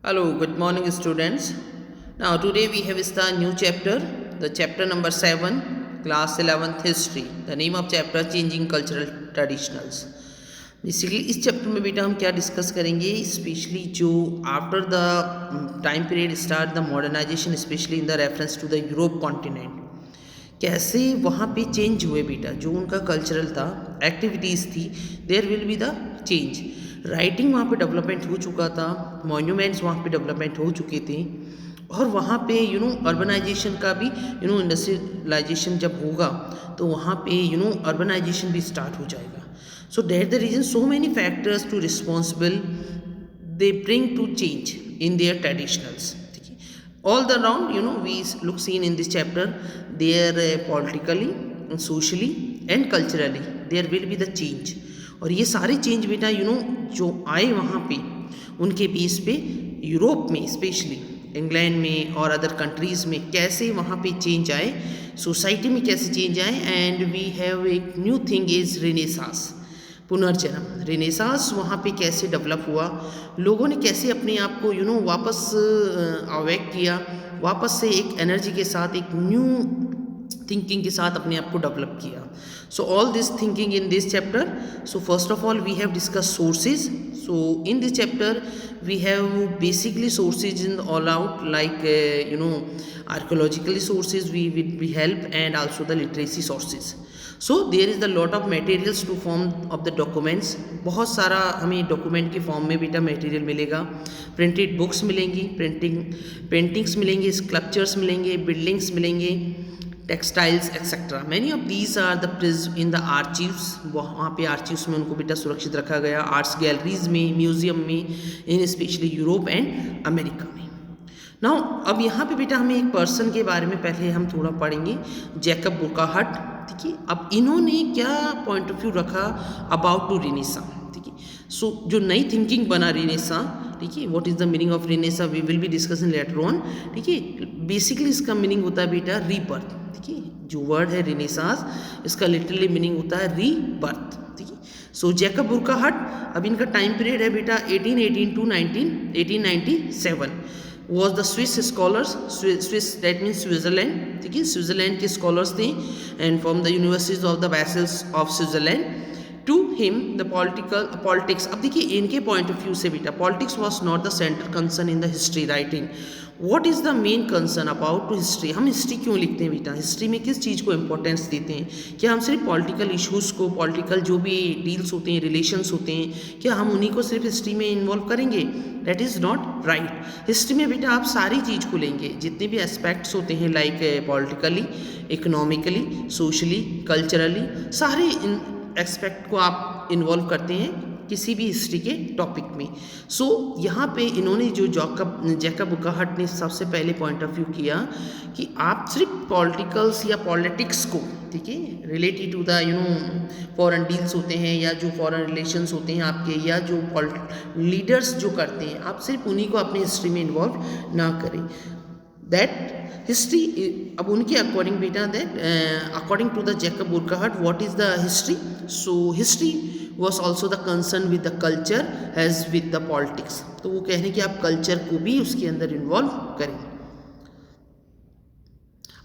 Hello, good morning, students. Now, today we have start new chapter, the chapter number 7, class 11th history. The name of chapter changing cultural traditionals. Basically इस chapter में बेटा हम क्या discuss करेंगे, specially जो after the time period start the modernisation, specially in the reference to the Europe continent, कैसे वहाँ पे चेंज हुए बेटा, जो उनका कल्चरल था, एक्टिविटीज़ थी, there will be the change. Writing वहाँ पे डेवलपमेंट हो चुका था, मॉन्यूमेंट्स वहाँ पे डेवलपमेंट हो चुके थे, और वहाँ पे अर्बनाइजेशन का भी इंडस्ट्रियलाइजेशन जब होगा तो वहाँ पे अर्बनाइजेशन भी स्टार्ट हो जाएगा। So that the reason so many factors to responsible they bring to change in their traditionals. All the round we look seen in this chapter, there politically, socially and culturally there will be the change, और ये सारे change बेटा जो आए वहाँ पे उनके base पे यूरोप में, स्पेशली इंग्लैंड में और अदर कंट्रीज़ में कैसे वहाँ पे चेंज आए, सोसाइटी में कैसे चेंज आए। एंड वी हैव एक न्यू थिंग इज़ रेनेसांस, पुनर्जन्म। रेनेसांस वहाँ पे कैसे डेवलप हुआ, लोगों ने कैसे अपने आप को वापस अवेक किया, वापस से एक एनर्जी के साथ, एक न्यू थिंकिंग के साथ अपने आप को डेवलप किया। So all this thinking in this chapter. So first of all we have discuss sources. So in this chapter we have basically sources in all out, like archaeological sources we help, and also the literacy sources. So there is a lot of materials to form of the documents, बहुत सारा हमें document के form में बेटा material मिलेगा। Printed books मिलेंगी, paintings मिलेंगे, sculptures मिलेंगे, बिल्डिंग्स मिलेंगे, textiles etcetera. Many of these are the prized in the archives, वहाँ पे आर्चीव्स में उनको बेटा सुरक्षित रखा गया, आर्ट्स गैलरीज में, म्यूजियम में, इन स्पेशली यूरोप एंड अमेरिका में। नाउ अब यहाँ पे बेटा हमें एक पर्सन के बारे में पहले हम थोड़ा पढ़ेंगे, जैकब बुरकाहट। ठीक है, अब इन्होंने क्या पॉइंट ऑफ व्यू रखा अबाउट टू रेनेसां। ठीक है, सो जो नई थिंकिंग बना रेनेसां, ठीक है, what is the meaning of Renaissance we will be discussing later on. ठीक है, बेसिकली इसका मीनिंग होता है बेटा रीबर्थ। ठीक है, जो वर्ड है रेनेसांस, इसका लिटरली मीनिंग होता है रीबर्थ। ठीक है, सो जैकब बुरकाहट, अब इनका टाइम पीरियड है बेटा 1818 to 1897। Was the Swiss scholars, Swiss that means Switzerland. ठीक है, स्विट्ज़रलैंड के स्कॉलर्स थे, and from the universities of the vessels of Switzerland. To him the politics, अब देखिए इनके पॉइंट ऑफ व्यू से बेटा politics was not the centre concern in the history writing. What is the main concern about to history, हम history क्यों लिखते हैं बेटा, हिस्ट्री में किस चीज़ को इंपॉर्टेंस देते हैं, क्या हम सिर्फ पॉलिटिकल इश्यूज़ को, पॉलिटिकल जो भी डील्स होते हैं, रिलेशंस होते हैं, क्या हम उन्हीं को सिर्फ हिस्ट्री में इन्वॉल्व करेंगे? That is not right. History में बेटा आप सारी चीज़ को लेंगे, जितने भी एस्पेक्ट्स होते हैं, like politically, economically, socially, culturally, सारे एस्पेक्ट को आप इन्वॉल्व करते हैं किसी भी हिस्ट्री के टॉपिक में। सो यहाँ पे इन्होंने जो जैकब बुरकाहट ने सबसे पहले पॉइंट ऑफ व्यू किया कि आप सिर्फ पॉलिटिकल्स या पॉलिटिक्स को, ठीक है, related to the foreign deals होते हैं या जो फॉरेन रिलेशंस होते हैं आपके, या जो लीडर्स जो करते हैं, आप सिर्फ उन्हीं को अपनी हिस्ट्री में इन्वॉल्व ना करें। दैट हिस्ट्री, अब उनके अकॉर्डिंग बेटा, that according to the Jacob Burckhardt, what is the history? So history was also the concern with the culture as with the politics. तो वो कह रहे हैं कि आप कल्चर को भी उसके अंदर इन्वॉल्व करें।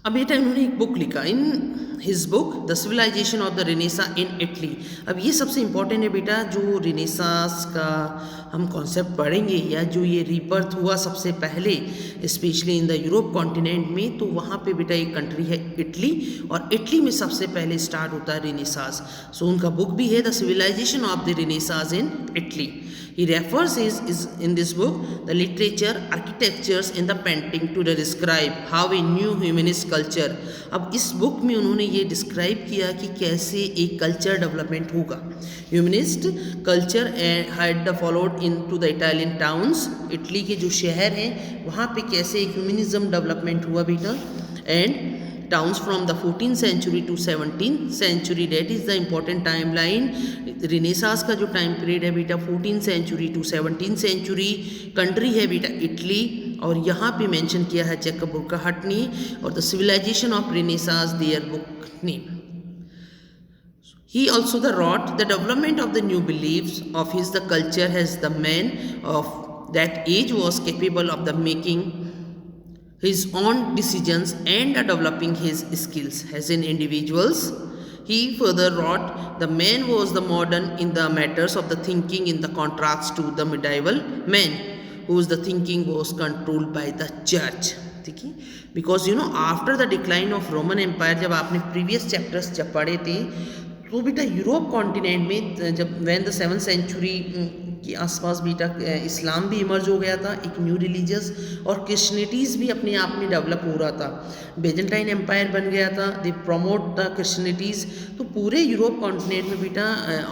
अब बेटा इन्होंने एक बुक लिखा, in his book the civilisation of the Renaissance in Italy. अब ये सबसे इंपॉर्टेंट है बेटा, जो रेनेसांस का हम कॉन्सेप्ट पढ़ेंगे, या जो ये रीबर्थ हुआ सबसे पहले specially in the Europe continent में, तो वहाँ पे बेटा एक कंट्री है इटली, और इटली में सबसे पहले स्टार्ट होता है रेनेसांस। सो उनका बुक भी है the civilisation of the Renaissance in Italy. He refers is in this book the literature, architectures and the painting to describe how a new humanist culture। अब इस बुक में उन्होंने ये डिस्क्राइब किया कि कैसे एक कल्चर डेवलपमेंट होगा, humanist culture had the followed in to the Italian towns. Italy के जो शहर हैं वहाँ पे कैसे एक ह्यूमनिज्म डेवलपमेंट हुआ बेटा, and towns from the 14th century to 17th century, that is the important timeline। Renaissance का जो टाइम पीरियड है बेटा 14th century to 17th century, country है बेटा इटली, और यहाँ पे मेंशन किया है जैकब बुरकाहट ने, और the civilisation of Renaissance there book name. He also wrote the development of the new beliefs of his the culture has the man of that age was capable of the making his own decisions and developing his skills as an individuals. He further wrote, the man was the modern in the matters of the thinking in the contrast to the medieval man whose the thinking was controlled by the church. ठीक है, because you know after the decline of Roman empire, जब आपने previous chapters जब पढ़े थे तो बेटा Europe continent में जब वैन द 7th सेंचुरी के आसपास बेटा इस्लाम भी इमर्ज हो गया था, एक न्यू रिलीजियस, और क्रिश्चियनिटीज़ भी अपने आप में डेवलप हो रहा था, बेजेंटाइन एम्पायर बन गया था, दे प्रमोट द क्रिश्चियनिटीज़। तो पूरे यूरोप कॉन्टिनेंट में बेटा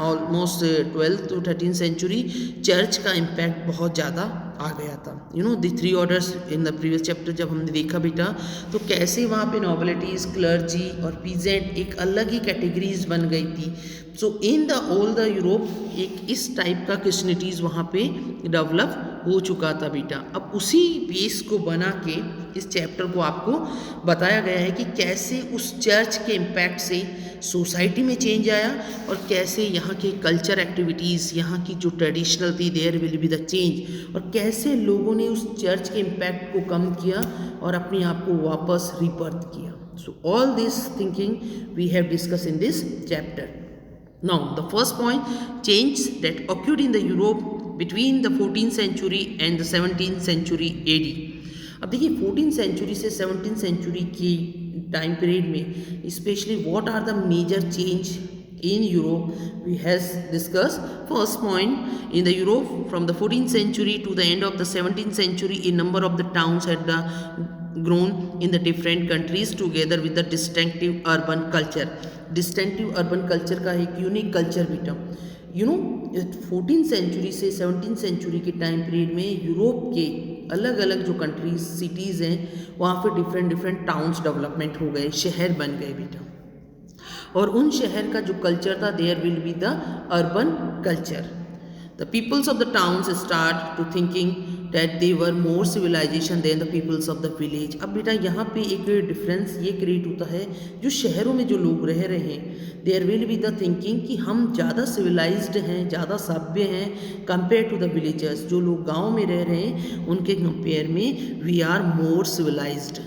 almost 12th to 13th century church का इम्पैक्ट बहुत ज़्यादा आ गया था। You know the 3 orders in the previous chapter जब हमने देखा बेटा, तो कैसे वहाँ पे नॉबिलिटीज़, क्लर्जी और पीजेंट एक अलग ही कैटेगरीज बन गई थी। So in the all the Europe एक इस टाइप का क्रिश्चियनिटीज़ वहाँ पे डेवलप हो चुका था बेटा। अब उसी बेस को बना के इस चैप्टर को आपको बताया गया है कि कैसे उस चर्च के इम्पैक्ट से सोसाइटी में चेंज आया और कैसे यहाँ के कल्चर एक्टिविटीज़, यहाँ की जो ट्रेडिशनल थी, there will be the change, और कैसे लोगों ने उस चर्च के इम्पैक्ट को कम किया और अपने आप को वापस रिबर्थ किया। So all this thinking we have discuss in this chapter. Now, the first point, change that occurred in the Europe between the 14th century and the 17th century AD. अब देखिए 14th सेंचुरी से 17th century की time period में specially what are the major change in Europe we has discussed. First point, in the Europe from the 14th century to the end of the 17th century, a number of the towns had grown in the different countries together with the distinctive urban culture. Distinctive urban culture का एक unique culture बेटा, you know 14th century से 17th century के time period में Europe के अलग अलग जो कंट्रीज, सिटीज़ हैं, वहाँ पे डिफरेंट टाउन्स डेवलपमेंट हो गए, शहर बन गए बेटा, और उन शहर का जो कल्चर था, there will be the urban culture. The peoples of the towns start to thinking that they were more civilisation than the peoples of the village. अब बेटा यहाँ पे एक डिफरेंस ये क्रिएट होता है, जो शहरों में जो लोग रह रहे हैं, there will be the thinking कि हम ज़्यादा सिविलाइज्ड हैं, ज़्यादा सभ्य हैं कंपेयर टू द विलेजर्स। जो लोग गाँव में रह रहे हैं उनके कंपेयर में we are more civilised.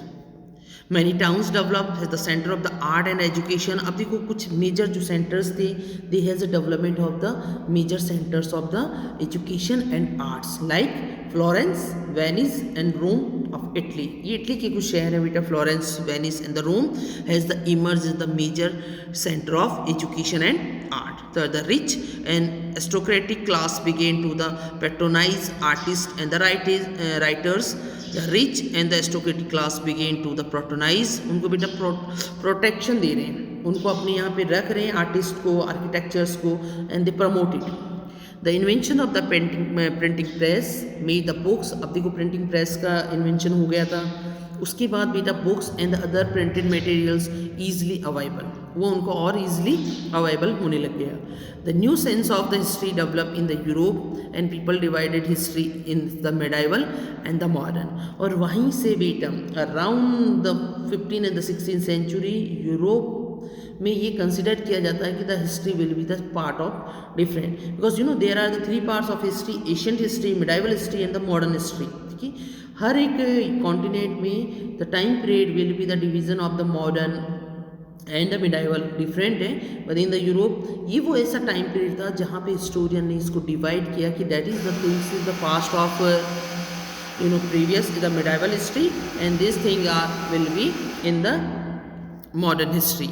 Many towns developed as the center of the art and education. अब देखो कुछ मेजर जो सेंटर्स थे, they has a development of the major centers of the education and arts like Florence, Venice and Rome of Italy. ये Italy के कुछ शहर है बेटा, Florence, Venice and the Rome has the emerged as the major center of education and art. The rich and aristocratic class began to the patronize artists and the writers. The rich and the aristocratic class began to the patronize. उनको बेटा protection दे रहे हैं, उनको अपने यहाँ पे रख रहे हैं, आर्टिस्ट को, आर्किटेक्चर्स को, and they promote it. The invention of the printing press made the books. अब देखो प्रिंटिंग प्रेस का इन्वेंशन हो गया था, उसके बाद बेटा books and the other printed materials easily available, वो उनको और ईजिली अवेलेबल होने लग गया। The new sense of the history develop in the Europe and people divided history in the medieval and the modern. और वहीं से बेटा around the 15th and the 16th century Europe में ये कंसिडर किया जाता है कि the history will be the part of different, because you no there are the 3 parts of history, ancient history, medieval history and the modern history. ठीक है, हर एक कॉन्टिनेंट में the time period will be the division of the modern and the medieval different है, but in the Europe ये वो ऐसा time period था जहाँ पे हिस्टोरियन ने इसको डिवाइड किया कि that is the things is the past of you know previous the medieval history and this thing are will be in the modern history.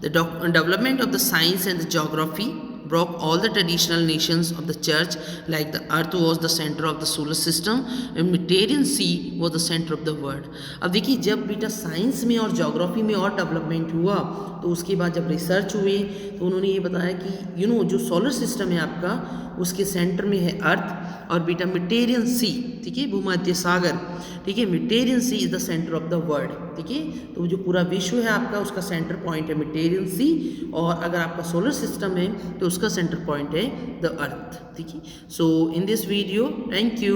The development of the science and the geography broke all the traditional nations of the church, like the earth was the center of the solar system and Mediterranean Sea was the center of the world. अब देखिए जब बेटा science में और geography में और development हुआ तो उसके बाद जब रिसर्च हुई तो उन्होंने ये बताया कि यू नो जो सोलर सिस्टम है आपका उसके सेंटर में है अर्थ और बेटा मेडिटेरियन सी, ठीक है, भूमध्य सागर, ठीक है, Mediterranean sea is the centre of the world. ठीक है, तो जो पूरा विश्व है आपका उसका सेंटर पॉइंट है मेडिटेरियन सी, और अगर आपका सोलर सिस्टम है तो उसका सेंटर पॉइंट है द अर्थ। ठीक है, so in this video thank you.